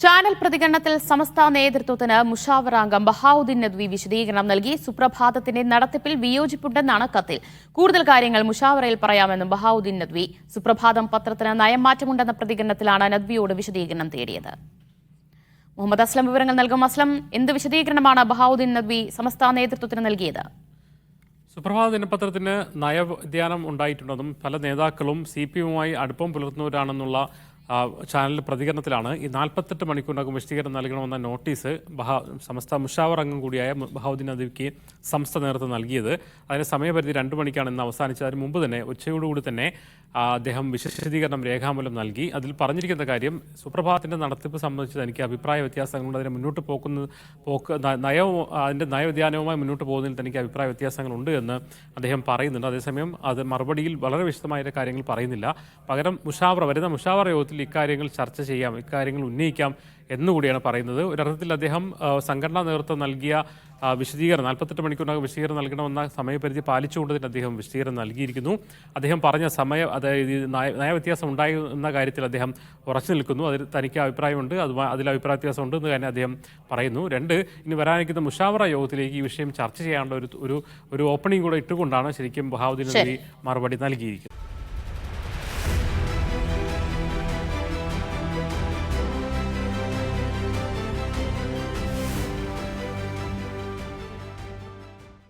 Channel പ്രതികരണത്തിൽ സമസ്ത നേതൃത്വത്തിന് മുഷാവറ അംഗം ബഹാവുദ്ദീൻ നദ്വി വിശദീകരണം നൽകി. സുപ്രഭാതത്തിന്റെ നടത്തിപ്പിൽ വിയോജിപ്പുണ്ടെന്നാണ് കത്തിൽ. കൂടുതൽ കാര്യങ്ങൾ മുഷാവറയിൽ പറയാമെന്നും ബഹാവുദ്ദീൻ നദ്വി. സുപ്രഭാതം പത്രത്തിന് നയം മാറ്റമുണ്ടെന്ന പ്രതികരണത്തിലാണ് നദ്വിയോട് വിശദീകരണം തേടിയത്. മുഹമ്മദ് അസ്ലം വിവരങ്ങൾ നൽകും. അസ്ലം, എന്ത് വിശദീകരണമാണ് ബഹാവുദ്ദീൻ നദ്വി സമസ്ത നേതൃത്വത്തിന് നൽകിയത്? സുപ്രഭാത ദിനപത്രത്തിന് നയവ്യതിയാനം ഉണ്ടായിട്ടുണ്ടെന്നും പല നേതാക്കളും CPM-യുമായി അടുപ്പം പുലർത്തുന്നവരാണെന്നുള്ള ചാനൽ പ്രതികരണത്തിലാണ് ഈ 48 മണിക്കൂറിനകം വിശദീകരണം നൽകണമെന്ന നോട്ടീസ് സമസ്ത മുഷാവർ അംഗം കൂടിയായ ബഹാവുദ്ദീൻ നദ്വിക്ക് സംസ്ഥ നേതൃത്വം നൽകിയത്. അതിന് സമയപരിധി 2 മണിക്കാണ് ഇന്ന് അവസാനിച്ചത്. അതിന് മുമ്പ് തന്നെ ഉച്ചയോടുകൂടി തന്നെ അദ്ദേഹം വിശദീകരണം രേഖാമൂലം നൽകി. അതിൽ പറഞ്ഞിരിക്കുന്ന കാര്യം, സുപ്രഭാതത്തിൻ്റെ നടത്തിപ്പ് സംബന്ധിച്ച് എനിക്ക് അഭിപ്രായ വ്യത്യാസങ്ങളുണ്ട്. അതിനെ മുന്നോട്ട് അതിൻ്റെ നയവ്യതിയാനവുമായി മുന്നോട്ട് പോകുന്നതിൽ തനിക്ക് അഭിപ്രായ വ്യത്യാസങ്ങളുണ്ട് എന്ന് അദ്ദേഹം പറയുന്നുണ്ട്. അതേസമയം അത് മറുപടിയിൽ വളരെ വിശദമായ കാര്യങ്ങൾ പറയുന്നില്ല. പകരം വരുന്ന മുഷാവറ യോഗത്തിൽ ഇക്കാര്യങ്ങൾ ചർച്ച ചെയ്യാം, ഇക്കാര്യങ്ങൾ ഉന്നയിക്കാം എന്നുകൂടിയാണ് പറയുന്നത്. ഒരർത്ഥത്തിൽ അദ്ദേഹം സംഘടനാ നേതൃത്വം നൽകിയ വിശദീകരണം 48 മണിക്കൂറിനകം വിശദീകരണം നൽകണമെന്ന സമയപരിധി പാലിച്ചുകൊണ്ട് തന്നെ അദ്ദേഹം വിശദീകരണം നൽകിയിരിക്കുന്നു. അദ്ദേഹം പറഞ്ഞ അതായത് നയവ്യത്യാസം ഉണ്ടായി എന്ന കാര്യത്തിൽ അദ്ദേഹം ഉറച്ചു നിൽക്കുന്നു. അതിൽ തനിക്ക് അഭിപ്രായമുണ്ട്, അതിൽ അഭിപ്രായ വ്യത്യാസമുണ്ട് എന്ന് തന്നെ അദ്ദേഹം പറയുന്നു. ഇനി വരാനിരിക്കുന്ന മുഷാവറ യോഗത്തിലേക്ക് ഈ വിഷയം ചർച്ച ചെയ്യാനുള്ള ഒരു ഓപ്പണിംഗ് കൂടെ ഇട്ടുകൊണ്ടാണ് ശരിക്കും ബഹാവുദ്ദീൻ നദ്വി മറുപടി നൽകിയിരിക്കുന്നത്.